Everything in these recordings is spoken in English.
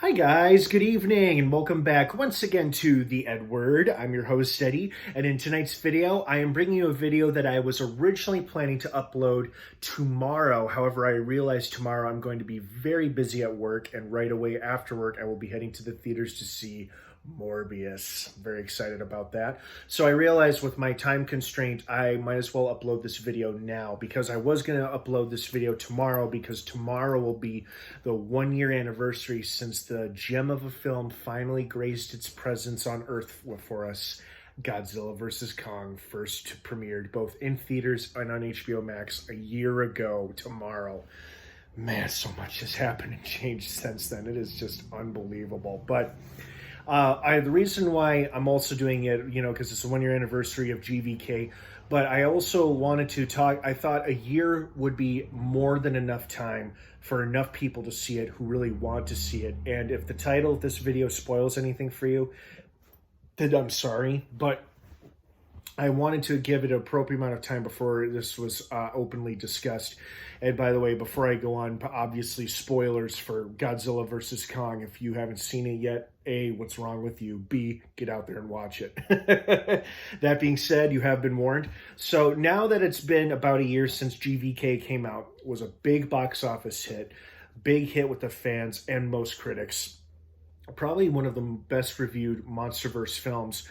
Hi guys, good evening and welcome back once again to the EdWord. I'm your host Eddie, and in tonight's video I am bringing you a video that I was originally planning to upload tomorrow. However, I realized tomorrow I'm going to be very busy at work, and right away after work I will be heading to the theaters to see Morbius. Very excited about that. So I realized with my time constraint, I might as well upload this video now, because I was going to upload this video tomorrow because tomorrow will be the 1-year anniversary since the gem of a film finally graced its presence on Earth for us. Godzilla vs. Kong first premiered both in theaters and on HBO Max a year ago tomorrow. Man, so much has happened and changed since then. It is just unbelievable. But the reason why I'm also doing it, because it's the 1-year anniversary of GVK, but I also wanted to talk, I thought a year would be more than enough time for enough people to see it who really want to see it. And if the title of this video spoils anything for you, then I'm sorry, but I wanted to give it an appropriate amount of time before this was openly discussed. And by the way, before I go on, obviously spoilers for Godzilla vs. Kong. If you haven't seen it yet, A, what's wrong with you? B, get out there and watch it. That being said, you have been warned. So now that it's been about a year since GVK came out, it was a big box office hit, big hit with the fans and most critics. Probably one of the best reviewed MonsterVerse films,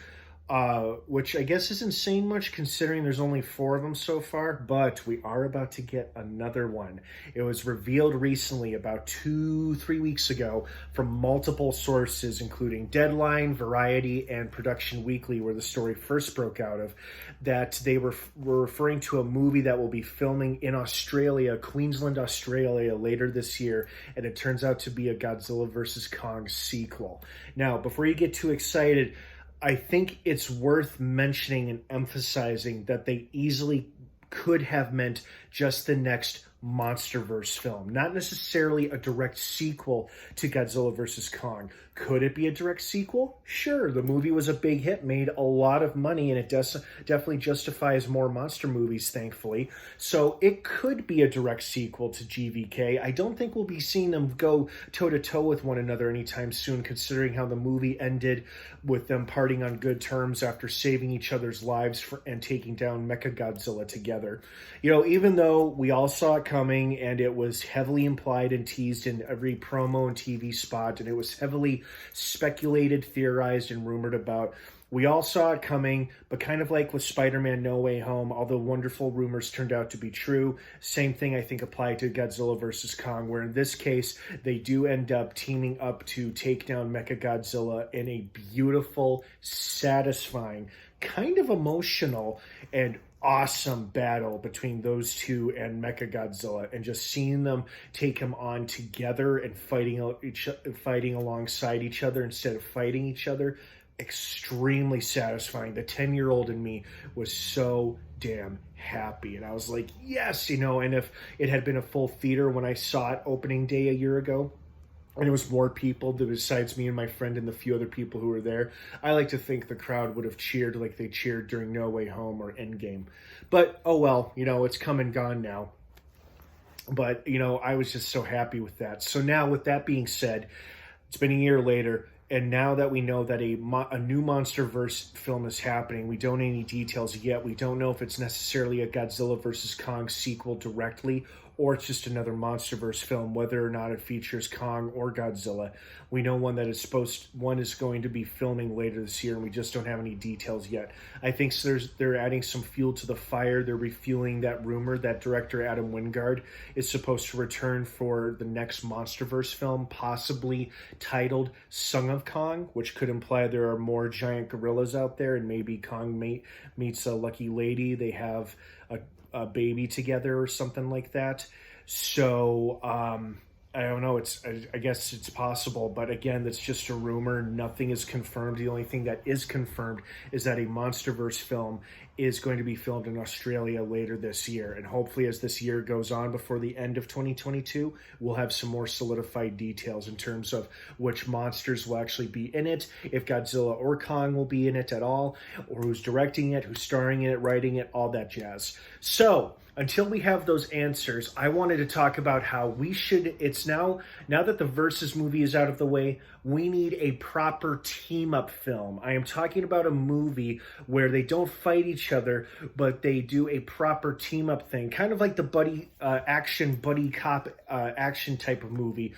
which I guess isn't saying much considering there's only 4 of them so far, but we are about to get another one. It was revealed recently, about 2-3 weeks ago, from multiple sources, including Deadline, Variety, and Production Weekly, where the story first broke out of, that they were referring to a movie that will be filming in Australia, Queensland, Australia, later this year, and it turns out to be a Godzilla vs. Kong sequel. Now, before you get too excited, I think it's worth mentioning and emphasizing that they easily could have meant just the next MonsterVerse film, not necessarily a direct sequel to Godzilla vs. Kong. Could it be a direct sequel? Sure, the movie was a big hit, made a lot of money, and it definitely justifies more monster movies, thankfully. So it could be a direct sequel to GVK. I don't think we'll be seeing them go toe-to-toe with one another anytime soon, considering how the movie ended with them parting on good terms after saving each other's lives and taking down Mechagodzilla together. Even though we all saw it coming, and it was heavily implied and teased in every promo and TV spot, and it was heavily speculated, theorized, and rumored about. We all saw it coming, but kind of like with Spider-Man No Way Home, all the wonderful rumors turned out to be true. Same thing, I think, applied to Godzilla vs. Kong, where in this case, they do end up teaming up to take down Mechagodzilla in a beautiful, satisfying, kind of emotional, and awesome battle between those two and Mechagodzilla, and just seeing them take him on together and fighting alongside each other instead of fighting each other, extremely satisfying. The 10-year-old in me was so damn happy, and I was like, yes, and if it had been a full theater when I saw it opening day a year ago, and it was more people besides me and my friend and the few other people who were there, I like to think the crowd would have cheered like they cheered during No Way Home or Endgame. But, oh well, it's come and gone now. But, I was just so happy with that. So now, with that being said, it's been a year later, and now that we know that a new MonsterVerse film is happening, we don't know any details yet. We don't know if it's necessarily a Godzilla vs. Kong sequel directly, or it's just another MonsterVerse film, whether or not it features Kong or Godzilla. We know one is going to be filming later this year, and we just don't have any details yet. I think they're adding some fuel to the fire. They're refueling that rumor that director Adam Wingard is supposed to return for the next MonsterVerse film, possibly titled Son of Kong, which could imply there are more giant gorillas out there, and maybe Kong meets a lucky lady. They have a baby together or something like that. So I don't know. I guess it's possible, but again, that's just a rumor. Nothing is confirmed. The only thing that is confirmed is that a MonsterVerse film is going to be filmed in Australia later this year, and hopefully as this year goes on, before the end of 2022, we'll have some more solidified details in terms of which monsters will actually be in it, if Godzilla or Kong will be in it at all, or who's directing it, who's starring in it, writing it, all that jazz. So until we have those answers, I wanted to talk about how we should, it's now that the Versus movie is out of the way, we need a proper team up film. I am talking about a movie where they don't fight each other, but they do a proper team up thing, kind of like the buddy cop action type of movie,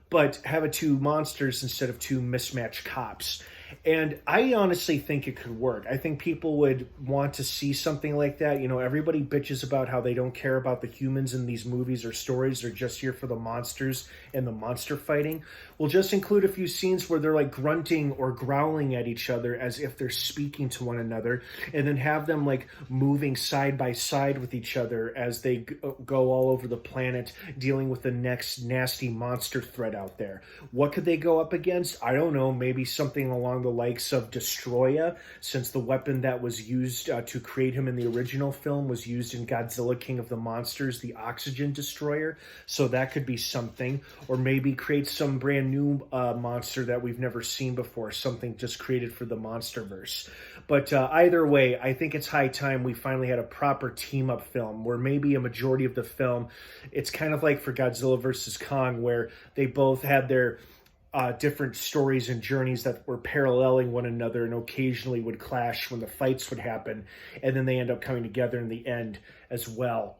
but have it two monsters instead of two mismatched cops. And I honestly think it could work. I think people would want to see something like that. You know, everybody bitches about how they don't care about the humans in these movies or stories. They're just here for the monsters and the monster fighting. We'll just include a few scenes where they're like grunting or growling at each other as if they're speaking to one another, and then have them like moving side by side with each other as they go all over the planet dealing with the next nasty monster threat out there. What could they go up against? I don't know, maybe something along the likes of Destroya, since the weapon that was used to create him in the original film was used in Godzilla King of the Monsters, the Oxygen Destroyer. So that could be something. Or maybe create some brand new monster that we've never seen before, something just created for the Monsterverse. But either way, I think it's high time we finally had a proper team-up film where maybe a majority of the film, it's kind of like for Godzilla vs. Kong, where they both had their different stories and journeys that were paralleling one another and occasionally would clash when the fights would happen, and then they end up coming together in the end as well.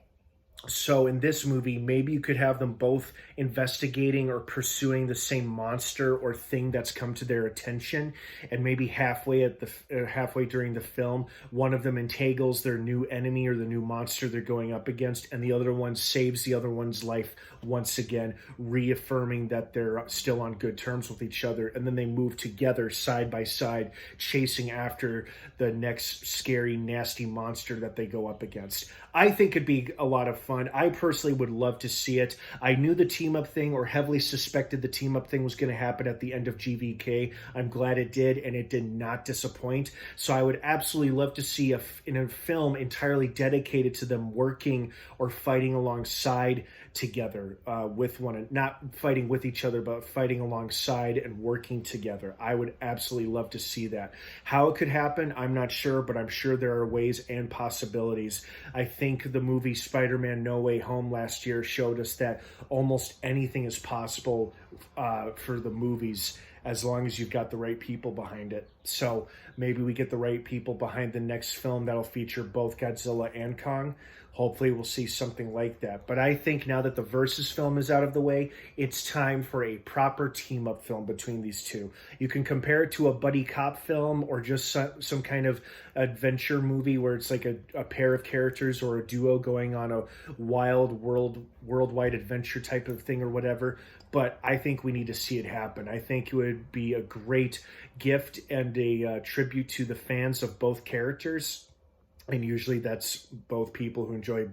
So in this movie, maybe you could have them both investigating or pursuing the same monster or thing that's come to their attention, and maybe halfway during the film, one of them entangles their new enemy or the new monster they're going up against, and the other one saves the other one's life once again, reaffirming that they're still on good terms with each other, and then they move together side by side, chasing after the next scary, nasty monster that they go up against. I think it'd be a lot of fun. I personally would love to see it. I knew the team-up thing, or heavily suspected the team-up thing was going to happen at the end of GVK. I'm glad it did, and it did not disappoint. So I would absolutely love to see in a film entirely dedicated to them working or fighting alongside together with one, not fighting with each other, but fighting alongside and working together. I would absolutely love to see that. How it could happen, I'm not sure, but I'm sure there are ways and possibilities. I think the movie Spider-Man No Way Home last year showed us that almost anything is possible for the movies, as long as you've got the right people behind it. So maybe we get the right people behind the next film that'll feature both Godzilla and Kong. Hopefully we'll see something like that. But I think now that the Versus film is out of the way, it's time for a proper team-up film between these two. You can compare it to a buddy cop film or just some kind of adventure movie where it's like a pair of characters or a duo going on a wild worldwide adventure type of thing or whatever. But I think we need to see it happen. I think it would be a great gift and a tribute to the fans of both characters. And usually that's both people who enjoy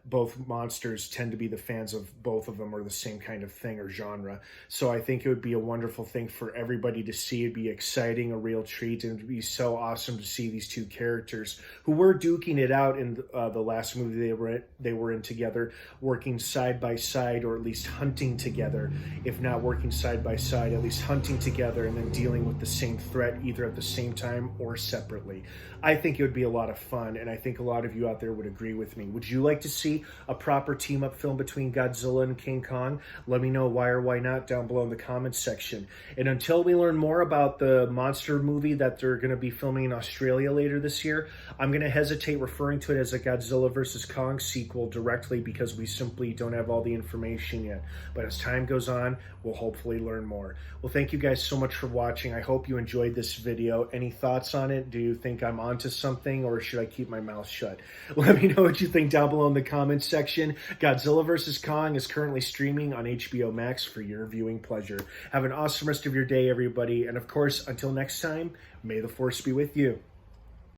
both monsters tend to be the fans of both of them or the same kind of thing or genre. So I think it would be a wonderful thing for everybody to see. It'd be exciting, a real treat, and it'd be so awesome to see these two characters who were duking it out in the last movie they were in together, working side by side, or at least hunting together. If not working side by side, at least hunting together and then dealing with the same threat either at the same time or separately. I think it would be a lot of fun, and I think a lot of you out there would agree with me. Would you like to see a proper team-up film between Godzilla and King Kong? Let me know why or why not down below in the comments section. And until we learn more about the monster movie that they're going to be filming in Australia later this year, I'm going to hesitate referring to it as a Godzilla vs. Kong sequel directly because we simply don't have all the information yet. But as time goes on, we'll hopefully learn more. Well, thank you guys so much for watching. I hope you enjoyed this video. Any thoughts on it? Do you think I'm onto something, or should I keep my mouth shut? Let me know what you think down below in the comments section. Godzilla vs. Kong is currently streaming on HBO Max for your viewing pleasure. Have an awesome rest of your day, everybody. And of course, until next time, may the Force be with you.